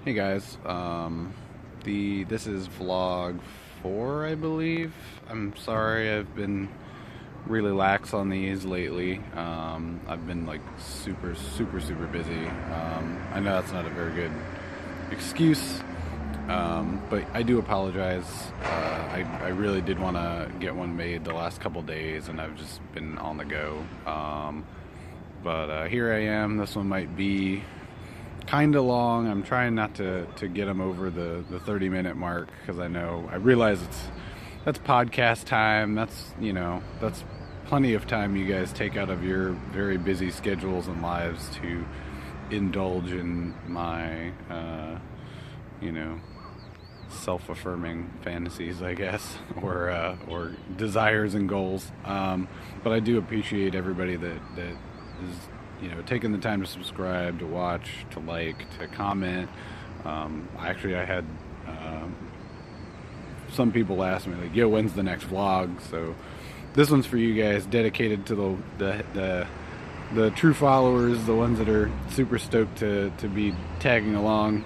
Hey guys, this is vlog 4, I believe. I'm sorry I've been really lax on these lately. I've been like super busy. I know that's not a very good excuse, but I do apologize. I really did want to get one made the last couple days, and I've just been on the go. But here I am. This one might be kind of long. I'm trying not to get them over the 30-minute mark because I realize that's podcast time. That's plenty of time you guys take out of your very busy schedules and lives to indulge in my you know self-affirming fantasies, I guess, or desires and goals. But I do appreciate everybody that is taking the time to subscribe, to watch, to like, to comment. I had some people ask me like, "Yo, when's the next vlog?" So this one's for you guys, dedicated to the true followers, the ones that are super stoked to be tagging along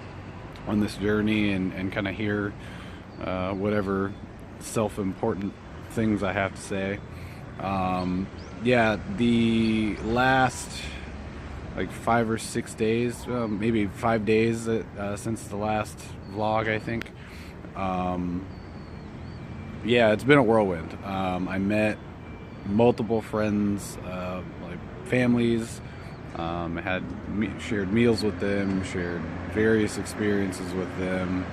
on this journey and kind of hear whatever self-important things I have to say. Yeah, the last like 5 or 6 days, maybe 5 days since the last vlog, I think. Yeah, it's been a whirlwind. I met multiple friends, like families. Shared meals with them, shared various experiences with them.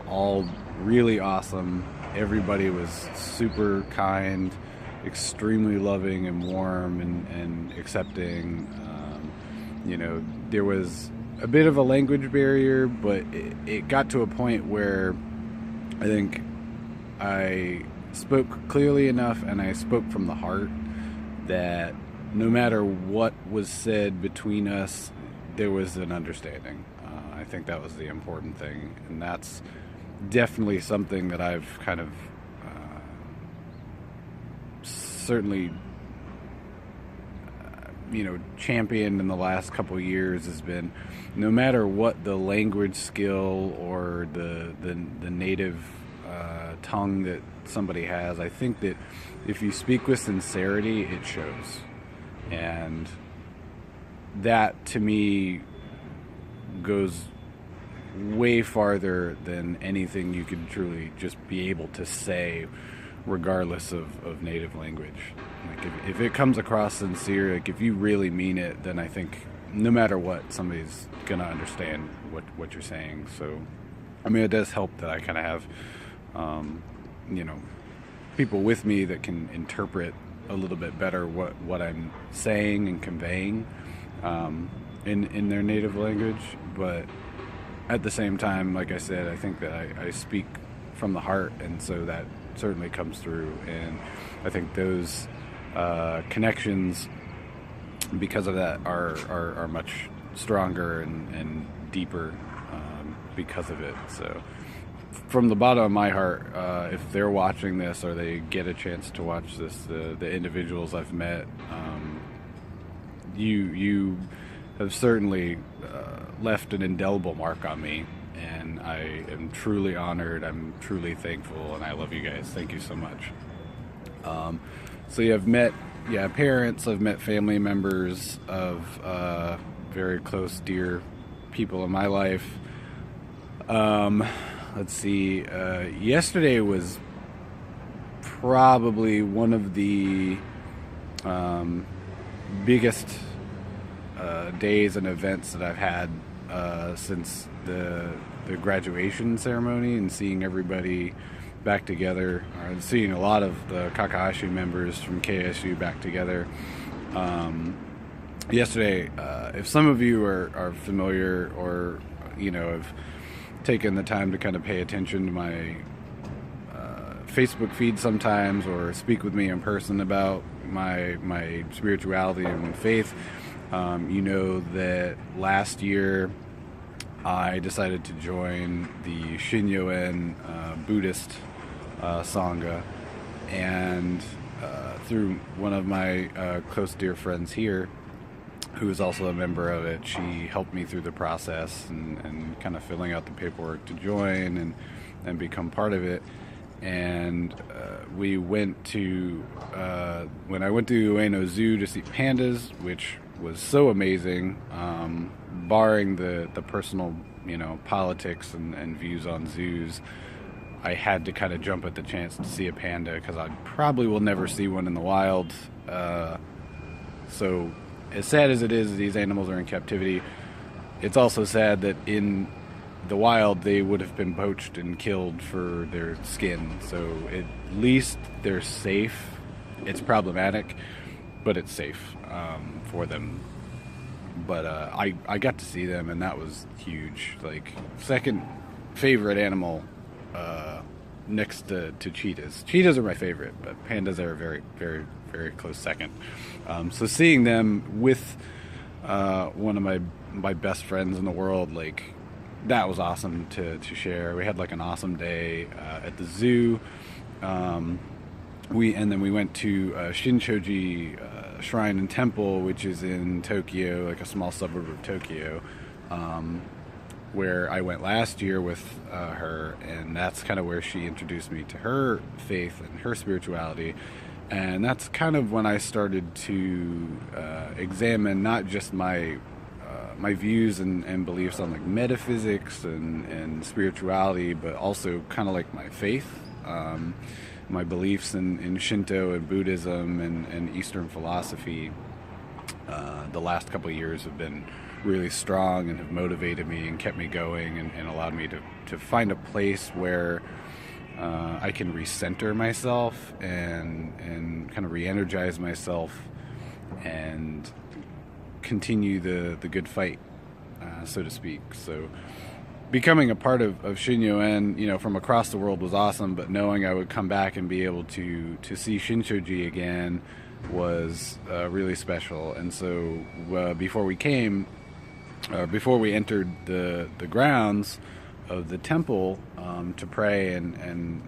All really awesome. Everybody was super kind, extremely loving and warm and accepting. There was a bit of a language barrier, but it got to a point where I think I spoke clearly enough and I spoke from the heart that no matter what was said between us, there was an understanding. I think that was the important thing, and that's definitely something that I've kind of certainly championed in the last couple of years. Has been, no matter what the language skill or the native tongue that somebody has, I think that if you speak with sincerity, it shows. And that to me goes way farther than anything you could truly just be able to say, regardless of native language. Like if it comes across sincere, like if you really mean it, then I think no matter what, somebody's gonna understand what you're saying. So I mean, it does help that I kind of have people with me that can interpret a little bit better what I'm saying and conveying in their native language. But at the same time, like I said, I think that I speak from the heart, and so that certainly comes through. And I think those connections, because of that, are much stronger and deeper because of it. So from the bottom of my heart, if they're watching this or they get a chance to watch this, the individuals I've met, you have certainly left an indelible mark on me, and I am truly honored. I'm truly thankful, and I love you guys. Thank you so much. So yeah, I've met parents, I've met family members of very close, dear people in my life. Let's see. Yesterday was probably one of the biggest days and events that I've had since the graduation ceremony, and seeing everybody back together, or seeing a lot of the Kakashi members from KSU back together. Yesterday, if some of you are familiar or have taken the time to kind of pay attention to my Facebook feed sometimes, or speak with me in person about my spirituality and faith, that last year I decided to join the Shinyoen Buddhist Sangha, and through one of my close dear friends here, who is also a member of it. She helped me through the process and kind of filling out the paperwork to join and become part of it. And we went to when I went to Ueno Zoo to see pandas, which was so amazing. Barring the personal, politics and views on zoos, I had to kind of jump at the chance to see a panda because I probably will never see one in the wild. So, as sad as it is, these animals are in captivity. It's also sad that in the wild they would have been poached and killed for their skin. So at least they're safe. It's problematic, but it's safe for them. But I got to see them, and that was huge. Like, second favorite animal next to cheetahs. Cheetahs are my favorite, but pandas are a very, very, very close second. So seeing them with one of my best friends in the world, like, that was awesome to share. We had like an awesome day at the zoo. Then we went to Shinchoji Shrine and Temple, which is in Tokyo, like a small suburb of Tokyo, where I went last year with her, and that's kind of where she introduced me to her faith and her spirituality. And that's kind of when I started to examine not just my views and beliefs on like metaphysics and spirituality, but also kind of like my faith, my beliefs in Shinto and Buddhism and Eastern philosophy. The last couple of years have been really strong and have motivated me and kept me going and allowed me to find a place where I can recenter myself and kind of re-energize myself and continue the good fight, so to speak. So becoming a part of Shinyo-en, from across the world was awesome, but knowing I would come back and be able to see Shinchoji again was really special. And so before we entered the grounds of the temple to pray and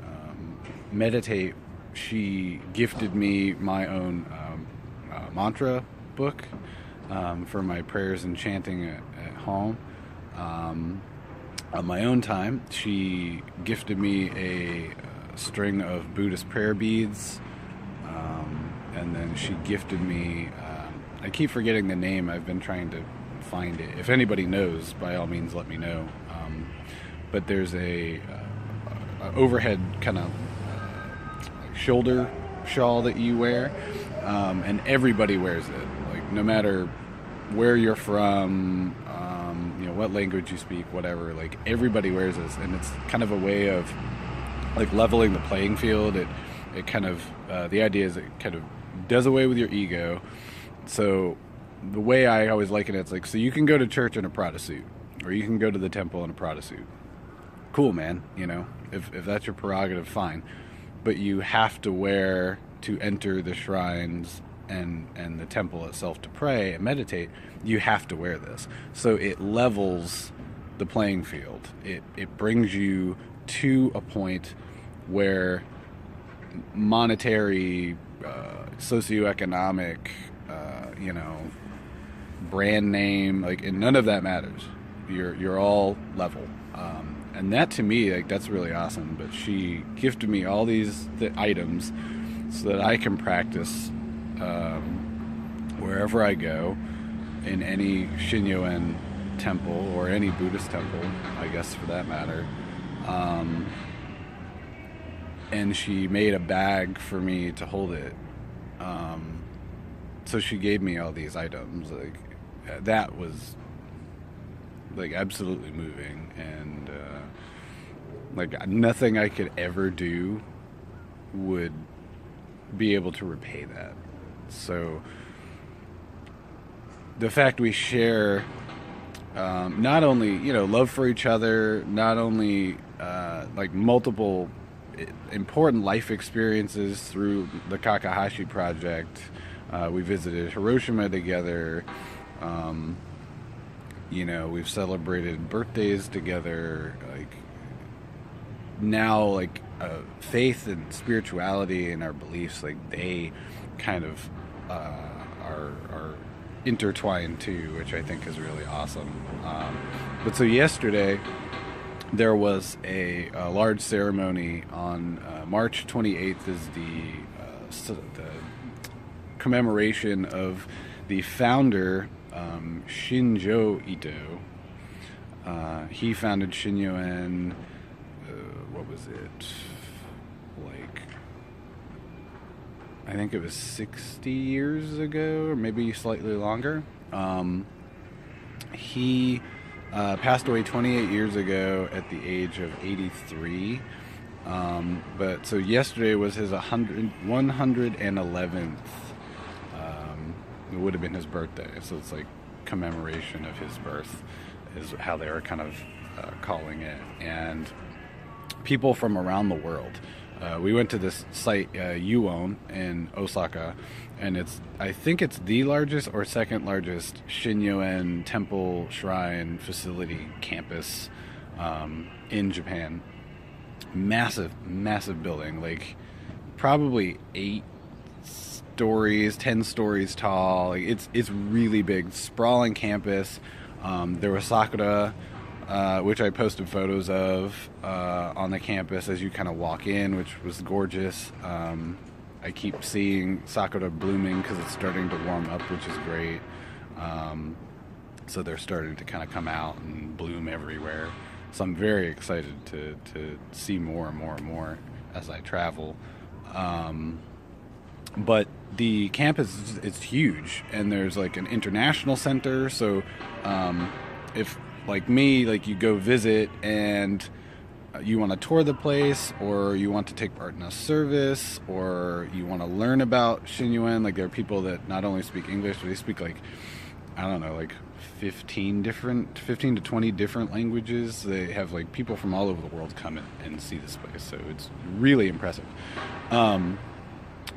meditate, she gifted me my own mantra book for my prayers and chanting at home. On my own time, she gifted me a string of Buddhist prayer beads, and then she gifted me, I keep forgetting the name, I've been trying to find it. If anybody knows, by all means let me know. But there's a overhead kind of shoulder shawl that you wear, and everybody wears it, like no matter where you're from, what language you speak, whatever, like everybody wears this, and it's kind of a way of like leveling the playing field. It kind of the idea is it kind of does away with your ego. So the way I always liken it's like, so you can go to church in a Prada suit, or you can go to the temple in a Prada suit. Cool, man. If that's your prerogative, fine. But you have to wear to enter the shrines and the temple itself to pray and meditate. You have to wear this. So it levels the playing field. It brings you to a point where monetary, socioeconomic, brand name, like, and none of that matters. You're all level. And that to me, like, that's really awesome. But she gifted me all these items so that I can practice wherever I go, in any Shinyo-en temple or any Buddhist temple, I guess, for that matter. And she made a bag for me to hold it. So she gave me all these items. Like, that was like absolutely moving, and like nothing I could ever do would be able to repay that. So the fact we share not only love for each other, not only like multiple important life experiences through the Kakahashi project. We visited Hiroshima together. We've celebrated birthdays together. Like, now, like, faith and spirituality and our beliefs, like, they kind of are intertwined too, which I think is really awesome. But so yesterday there was a large ceremony on March 28th is the commemoration of the founder, Shinjo Ito. He founded Shinyuan, what was it, like, I think it was 60 years ago, or maybe slightly longer. He passed away 28 years ago at the age of 83. But so yesterday was his 111th. It would have been his birthday, so it's like commemoration of his birth is how they were kind of calling it. And people from around the world. We went to this site, Yuon, in Osaka, and I think it's the largest or second largest Shinyuan temple shrine facility campus in Japan. Massive, massive building, like probably 8 stories, 10 stories tall. Like, it's really big, sprawling campus. There was sakura, which I posted photos of on the campus as you kind of walk in, which was gorgeous. I keep seeing sakura blooming because it's starting to warm up, which is great. So they're starting to kind of come out and bloom everywhere. So I'm very excited to see more and more and more as I travel. But the campus is huge, and there's like an international center. So if, like me, like you go visit and you want to tour the place, or you want to take part in a service, or you want to learn about Shinyuan, like there are people that not only speak English, but they speak like, I don't know, like 15 to 20 different languages. They have like people from all over the world come and see this place, so it's really impressive.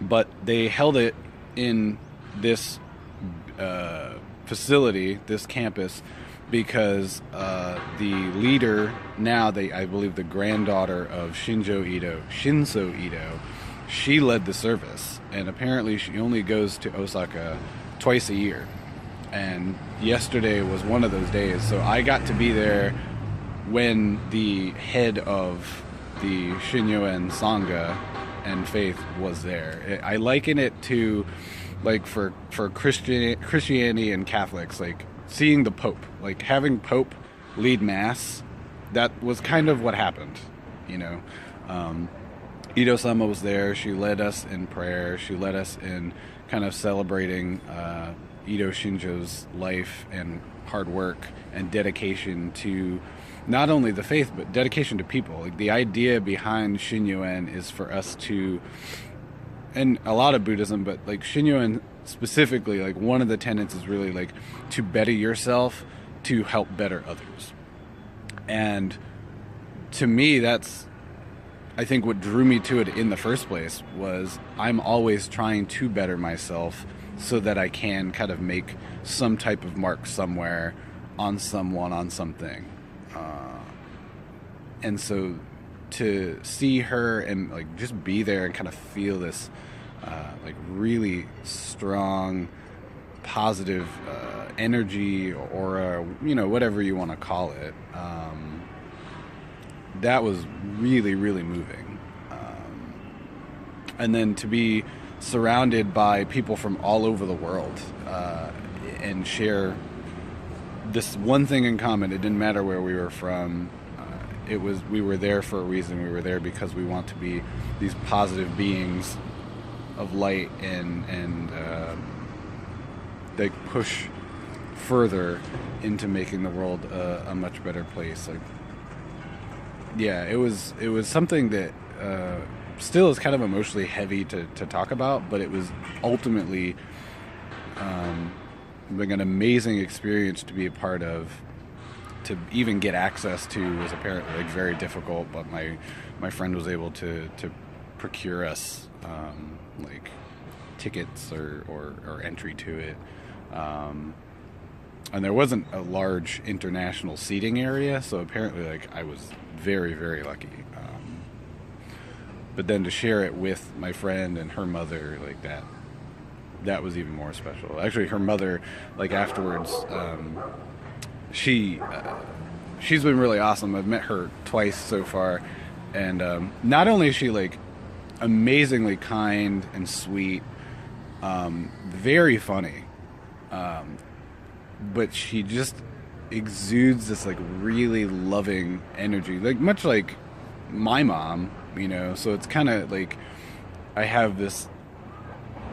But they held it in this facility, this campus, because the leader, now I believe the granddaughter of Shinso Ito, she led the service, and apparently she only goes to Osaka twice a year. And yesterday was one of those days, so I got to be there when the head of the Shinyuan Sangha and faith was there. I liken it to, like, for Christianity and Catholics, like seeing the Pope, like having Pope lead Mass. That was kind of what happened, you know. Ito-sama was there. She led us in prayer. She led us in kind of celebrating Ito Shinjo's life and hard work and dedication to not only the faith, but dedication to people. Like, the idea behind Shinyuan is for us to, and a lot of Buddhism, but like Shinyuan specifically, like one of the tenets is really like to better yourself to help better others. And to me, that's, I think what drew me to it in the first place was I'm always trying to better myself so that I can kind of make some type of mark somewhere, on someone, on something. And so to see her and like just be there and kind of feel this like really strong, positive energy or aura, you know, whatever you want to call it, that was really, really moving. And then to be surrounded by people from all over the world and share this one thing in common. It didn't matter where we were from. We were there for a reason. We were there because we want to be these positive beings of light and they push further into making the world a much better place. Like, yeah, it was something that still is kind of emotionally heavy to talk about, but it was ultimately like an amazing experience to be a part of. To even get access to was apparently like very difficult, but my friend was able to procure us like tickets or entry to it. And there wasn't a large international seating area, so apparently like I was very, very lucky. But then to share it with my friend and her mother, like that was even more special. Actually, her mother, like afterwards, she she's been really awesome. I've met her twice so far, and not only is she like amazingly kind and sweet, very funny, but she just exudes this like really loving energy, like much like my mom, you know. So it's kind of like I have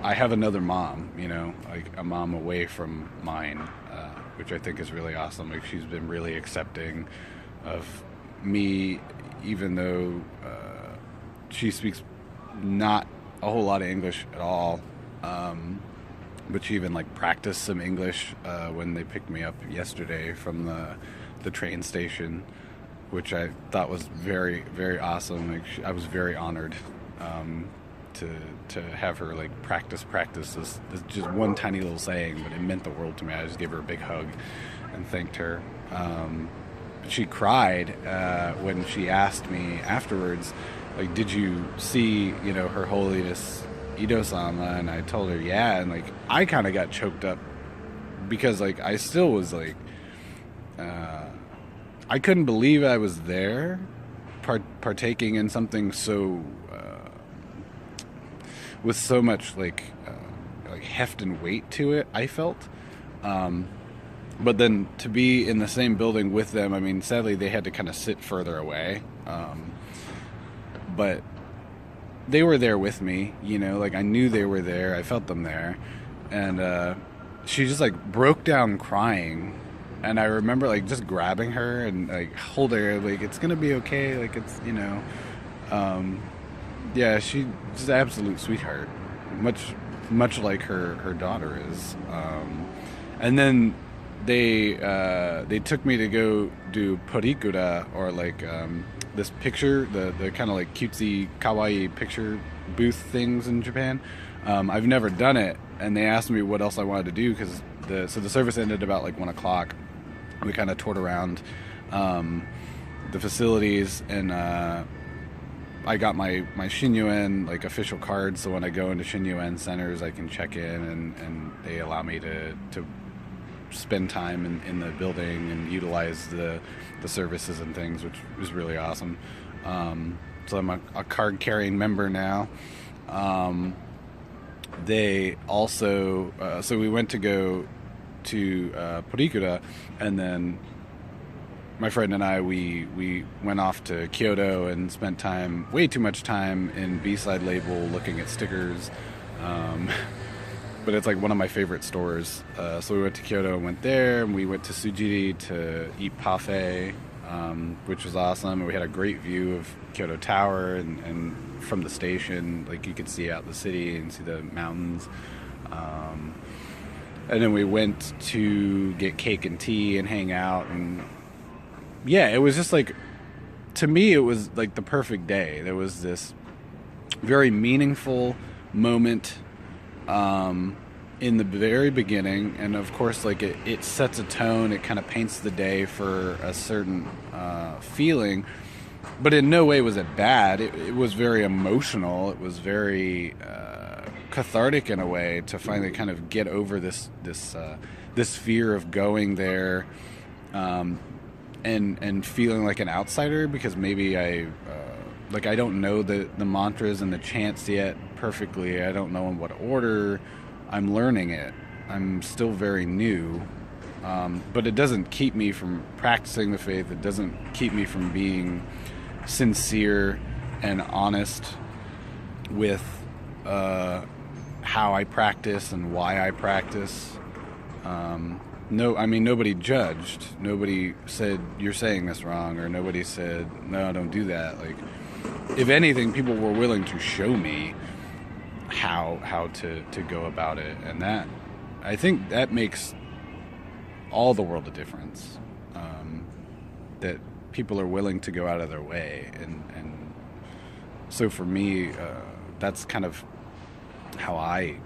another mom, you know, like a mom away from mine, which I think is really awesome. Like she's been really accepting of me, even though she speaks not a whole lot of English at all. But she even like practiced some English when they picked me up yesterday from the train station, which I thought was very, very awesome. Like I was very honored to have her like practice this just one tiny little saying, but it meant the world to me. I just gave her a big hug and thanked her. She cried when she asked me afterwards, like, did you see, you know, Her Holiness Ido-sama? And I told her, yeah, and like I kind of got choked up because like I still was like I couldn't believe I was there partaking in something so with so much like heft and weight to it, I felt. But then to be in the same building with them, I mean, sadly they had to kind of sit further away, but they were there with me, you know, like I knew they were there, I felt them there, and she just like broke down crying, and I remember like just grabbing her and like holding her, like it's gonna be okay, like it's, you know, yeah, she's just an absolute sweetheart, much like her daughter is, and then they took me to go do porikura, or like this picture, the kind of like cutesy kawaii picture booth things in Japan. I've never done it, and they asked me what else I wanted to do because the service ended about like 1 o'clock. We kind of toured around the facilities, and I got my Shinyuen like official card, so when I go into Shinyuen centers, I can check in, and they allow me to spend time in the building and utilize the services and things, which was really awesome. So I'm a card carrying member now. They also so we went to go to Porikura, and then my friend and I we went off to Kyoto and spent way too much time in B-side label looking at stickers. But it's like one of my favorite stores. So we went to Kyoto and went there, and we went to Tsujiri to eat parfait, which was awesome. And we had a great view of Kyoto Tower, and from the station, like you could see out the city and see the mountains. And then we went to get cake and tea and hang out, and yeah, it was just like, to me, it was like the perfect day. There was this very meaningful moment in the very beginning, and of course, like it sets a tone. It kind of paints the day for a certain feeling, but in no way was it bad. It was very emotional. It was very cathartic in a way to finally kind of get over this fear of going there, and feeling like an outsider, because maybe I don't know the mantras and the chants yet perfectly. I don't know in what order. I'm learning it. I'm still very new, but it doesn't keep me from practicing the faith. It doesn't keep me from being sincere and honest with how I practice and why I practice. No, I mean, nobody judged. Nobody said, you're saying this wrong, or nobody said, no, don't do that. Like, if anything, people were willing to show me how to go about it, and that, I think that makes all the world a difference. That people are willing to go out of their way, and so for me, that's kind of how I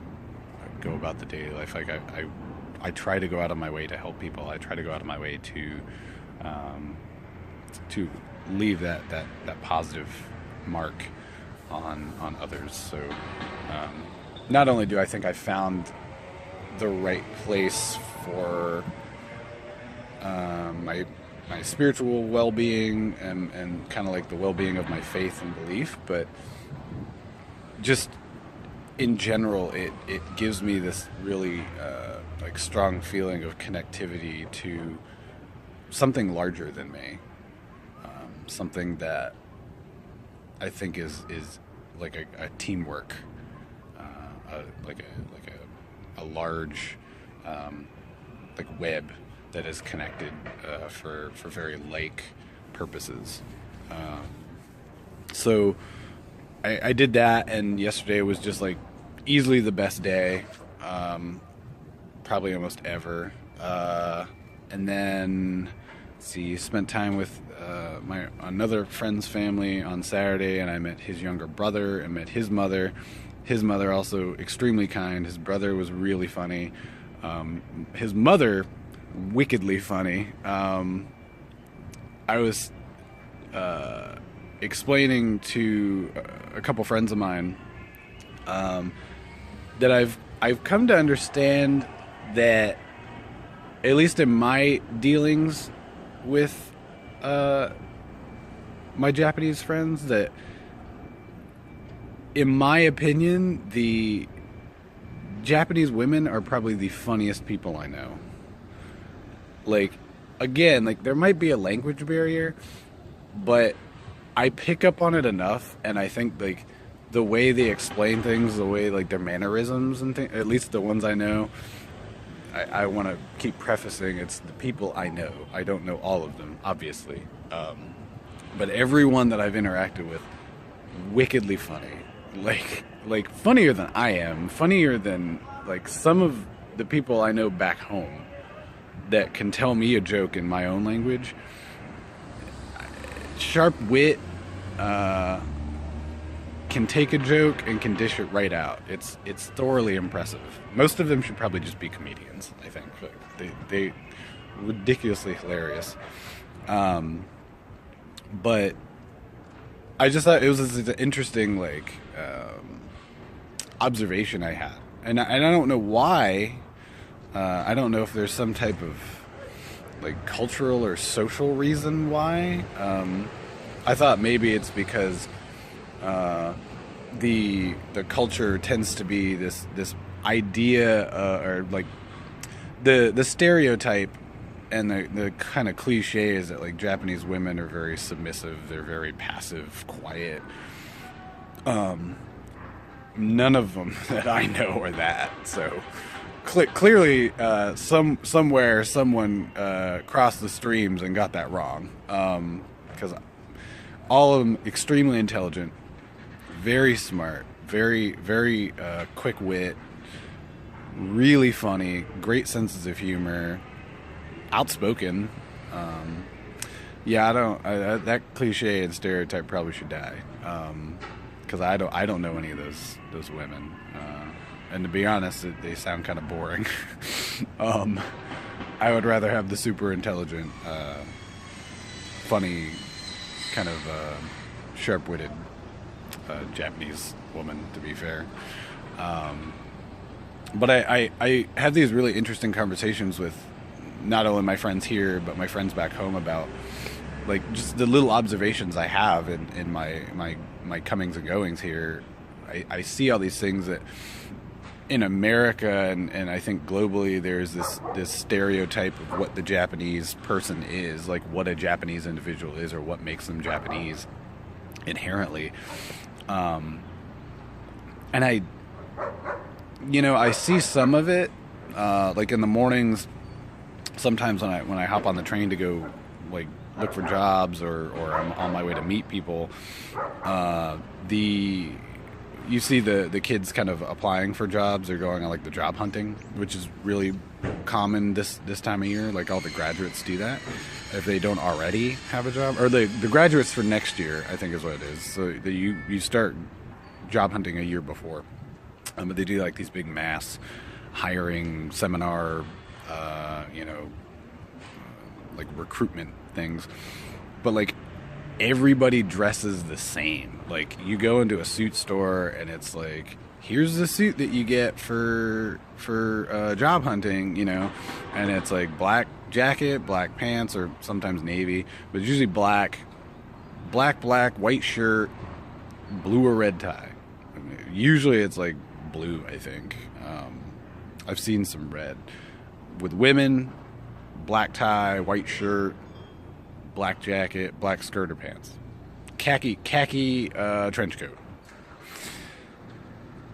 go about the daily life. Like I try to go out of my way to help people. I try to go out of my way to leave that positive mark on others. So not only do I think I found the right place for my spiritual well-being and kind of like the well-being of my faith and belief, but just in general, it gives me this really like strong feeling of connectivity to something larger than me, something that I think is like a teamwork, like a large like web that is connected for very like purposes. So I did that, and yesterday was just like easily the best day, probably almost ever. And then, let's see, spent time with my another friend's family on Saturday, and I met his younger brother and met his mother. His mother also extremely kind. His brother was really funny. His mother, wickedly funny. I was explaining to a couple friends of mine that I've come to understand that, at least in my dealings with my Japanese friends, that in my opinion, the Japanese women are probably the funniest people I know. Like, again, like there might be a language barrier, but I pick up on it enough, and I think like the way they explain things, the way like their mannerisms and things, at least the ones I know, I want to keep prefacing it's the people I know. I don't know all of them, obviously, but everyone that I've interacted with, wickedly funny, like funnier than I am, funnier than like some of the people I know back home that can tell me a joke in my own language. Sharp wit, can take a joke and can dish it right out. It's thoroughly impressive. Most of them should probably just be comedians, I think. They ridiculously hilarious. But I just thought it was an interesting observation I had, and I don't know why. I don't know if there's some type of like cultural or social reason why. I thought maybe it's because the culture tends to be this idea or like the stereotype and the kind of cliche is that like Japanese women are very submissive, they're very passive, quiet. None of them that I know are that. So clearly, somewhere someone crossed the streams and got that wrong. Because all of them extremely intelligent, very smart, very quick wit, really funny, great senses of humor, outspoken. That cliche and stereotype probably should die. Because I don't know any of those women, and to be honest, they sound kind of boring. I would rather have the super intelligent, funny, kind of sharp-witted Japanese woman, to be fair. But I have these really interesting conversations with not only my friends here but my friends back home about like just the little observations I have in my comings and goings here. I see all these things that in America and I think globally there's this stereotype of what the Japanese person is, like what a Japanese individual is or what makes them Japanese inherently. And I see some of it like in the mornings sometimes when I hop on the train to go like look for jobs or I'm on my way to meet people, you see the kids kind of applying for jobs or going on like the job hunting, which is really common this time of year. Like all the graduates do that if they don't already have a job, or the graduates for next year, I think is what it is. So you start job hunting a year before, but they do like these big mass hiring seminar, like recruitment things, but like everybody dresses the same. Like you go into a suit store and it's like here's the suit that you get for job hunting, and it's like black jacket, black pants, or sometimes navy, but it's usually black, white shirt, blue or red tie. I mean, usually it's like blue, I think. I've seen some red. With women, black tie, white shirt, black jacket, black skirt or pants, khaki trench coat,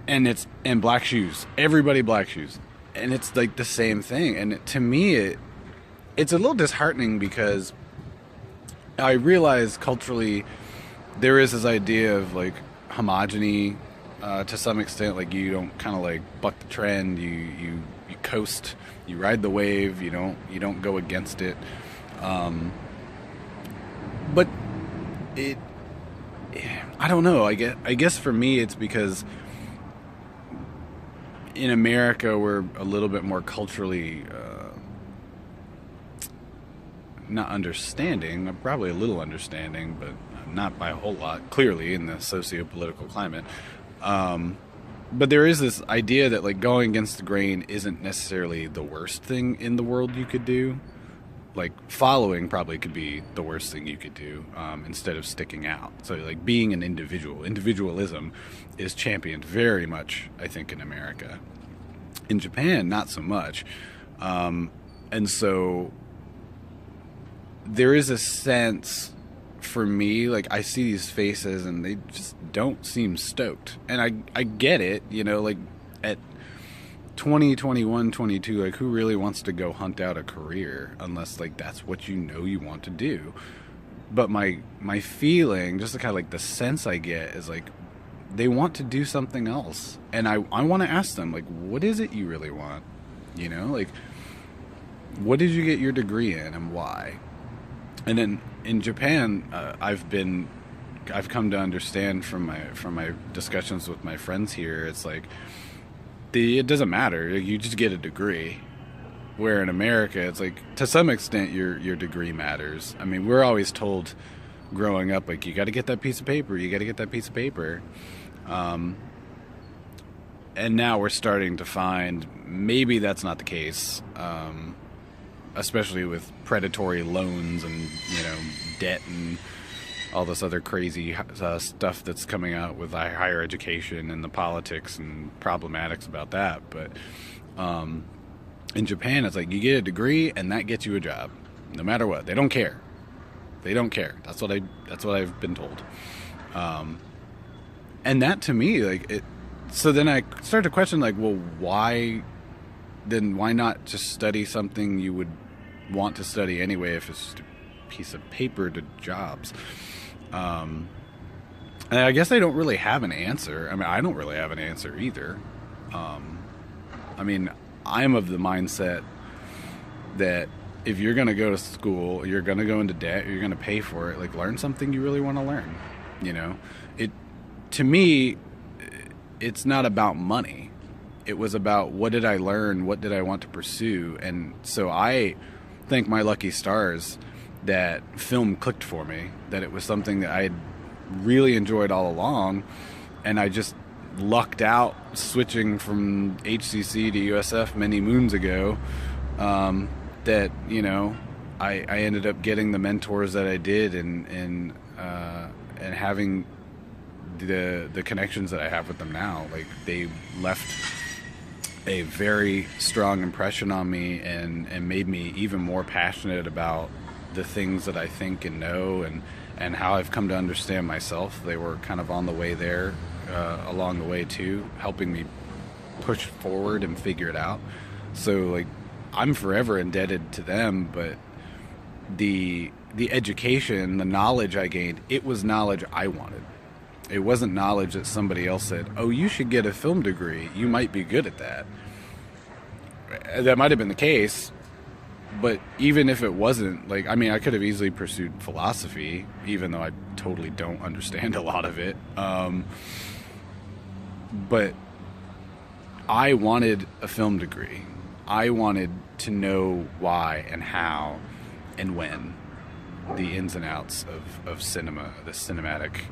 and black shoes. Everybody black shoes, and it's like the same thing. And to me, it's a little disheartening because I realize culturally there is this idea of like homogeny to some extent. Like you don't kind of like buck the trend. You coast. You ride the wave. You don't go against it. But I don't know. I guess for me it's because in America we're a little bit more culturally not understanding, probably a little understanding, but not by a whole lot, clearly, in the socio-political climate. But there is this idea that like going against the grain isn't necessarily the worst thing in the world you could do. Like following probably could be the worst thing you could do instead of sticking out. So like being an individualism is championed very much, I think, in America. In Japan, not so much. And so there is a sense for me, like I see these faces and they just don't seem stoked. And I get it, like at 20, 21, 22, like who really wants to go hunt out a career unless like that's what you want to do. But my feeling, just the kind of like the sense I get is like they want to do something else. And I want to ask them, like, what is it you really want? Like what did you get your degree in and why? And then in Japan, I've come to understand from my discussions with my friends here, it's like it doesn't matter. You just get a degree. Where in America, it's like to some extent your degree matters. I mean, we're always told growing up, like you got to get that piece of paper. You got to get that piece of paper. And now we're starting to find maybe that's not the case. Especially with predatory loans and debt and all this other crazy stuff that's coming out with higher education and the politics and problematics about that. But in Japan, it's like you get a degree and that gets you a job, no matter what. They don't care. That's what I've been told. And that to me, like it. So then I start to question, like, well, why not just study something you would want to study anyway if it's just a piece of paper to jobs? And I guess I don't really have an answer. I mean, I don't really have an answer either. I mean, I'm of the mindset that if you're going to go to school, you're going to go into debt, you're going to pay for it, like learn something you really want to learn. To me, it's not about money. It was about what did I learn? What did I want to pursue? And so I thank my lucky stars that film clicked for me, that it was something that I had really enjoyed all along. And I just lucked out switching from HCC to USF many moons ago, that, I ended up getting the mentors that I did and having the connections that I have with them now. Like they left a very strong impression on me and made me even more passionate about the things that I think and know and how I've come to understand myself. They were kind of on the way there, along the way too, helping me push forward and figure it out. So like I'm forever indebted to them, but the education, the knowledge I gained, it was knowledge I wanted. It wasn't knowledge that somebody else said, oh, you should get a film degree. You might be good at that. That might have been the case, but even if it wasn't, like, I mean, I could have easily pursued philosophy, even though I totally don't understand a lot of it. But I wanted a film degree. I wanted to know why and how and when, the ins and outs of cinema, the cinematic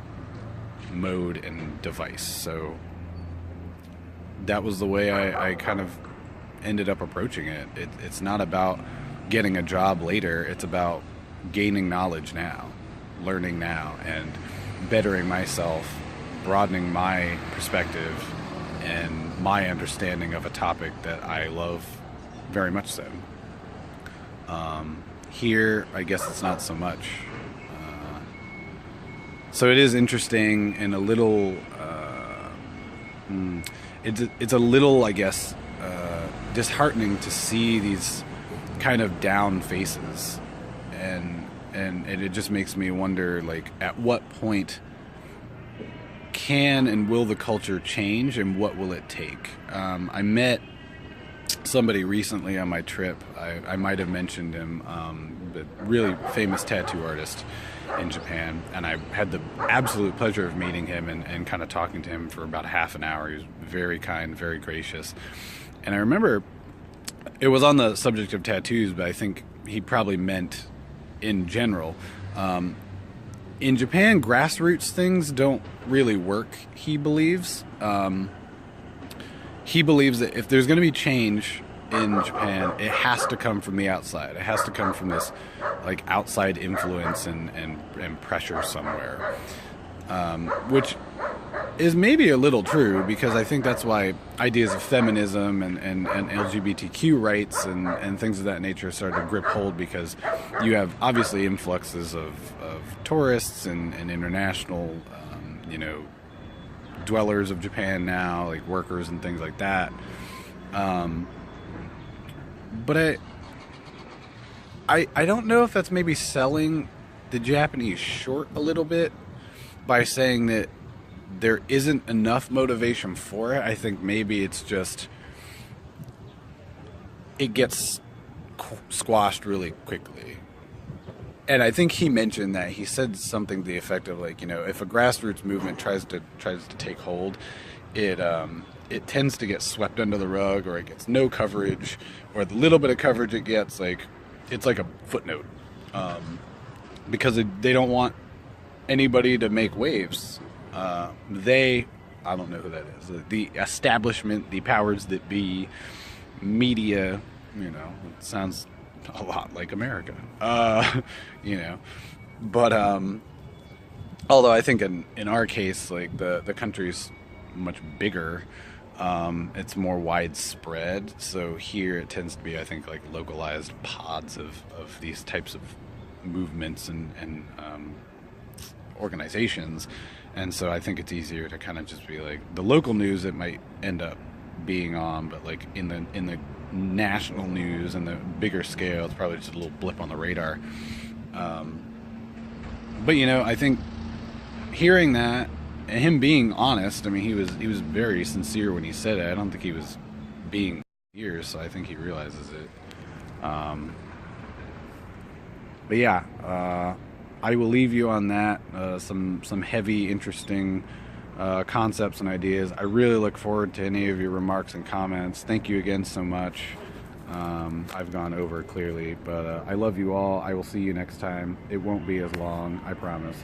mode and device. So that was the way I kind of ended up approaching it. It's not about getting a job later. It's about gaining knowledge now, learning now, and bettering myself, broadening my perspective and my understanding of a topic that I love very much so. Here, I guess it's not so much. So it is interesting and a little. It's a little, I guess, disheartening to see these kind of down faces, and it just makes me wonder, like, at what point can and will the culture change, and what will it take? I met somebody recently on my trip. I might have mentioned him, but really famous tattoo artist in Japan, and I had the absolute pleasure of meeting him and kind of talking to him for about half an hour. He was very kind, very gracious, and I remember it was on the subject of tattoos, but I think he probably meant in general. In Japan, grassroots things don't really work, he believes. He believes that if there's going to be change in Japan, it has to come from the outside. It has to come from this, like, outside influence and pressure somewhere, which is maybe a little true, because I think that's why ideas of feminism and LGBTQ rights and things of that nature started to grip hold, because you have obviously influxes of tourists and international, dwellers of Japan now, like workers and things like that. But I don't know if that's maybe selling the Japanese short a little bit by saying that there isn't enough motivation for it. I think maybe it's just, it gets squashed really quickly. And I think he mentioned that. He said something to the effect of, like, if a grassroots movement tries to take hold, it tends to get swept under the rug, or it gets no coverage, or the little bit of coverage it gets, like, it's like a footnote, because they don't want anybody to make waves. I don't know who that is. The establishment, the powers that be, media, it sounds a lot like America, but although I think in our case, like, the country's much bigger, it's more widespread, so here it tends to be, I think, like, localized pods of these types of movements and organizations, and so I think it's easier to kind of just be like, the local news it might end up being on, but, like, in the national news and the bigger scale, it's probably just a little blip on the radar. But I think hearing that and him being honest, I mean, he was very sincere when he said it. I don't think he was being here, so I think he realizes it. But yeah, I will leave you on that. Some heavy, interesting concepts and ideas. I really look forward to any of your remarks and comments. Thank you again so much. I've gone over clearly, but I love you all. I will see you next time. It won't be as long, I promise.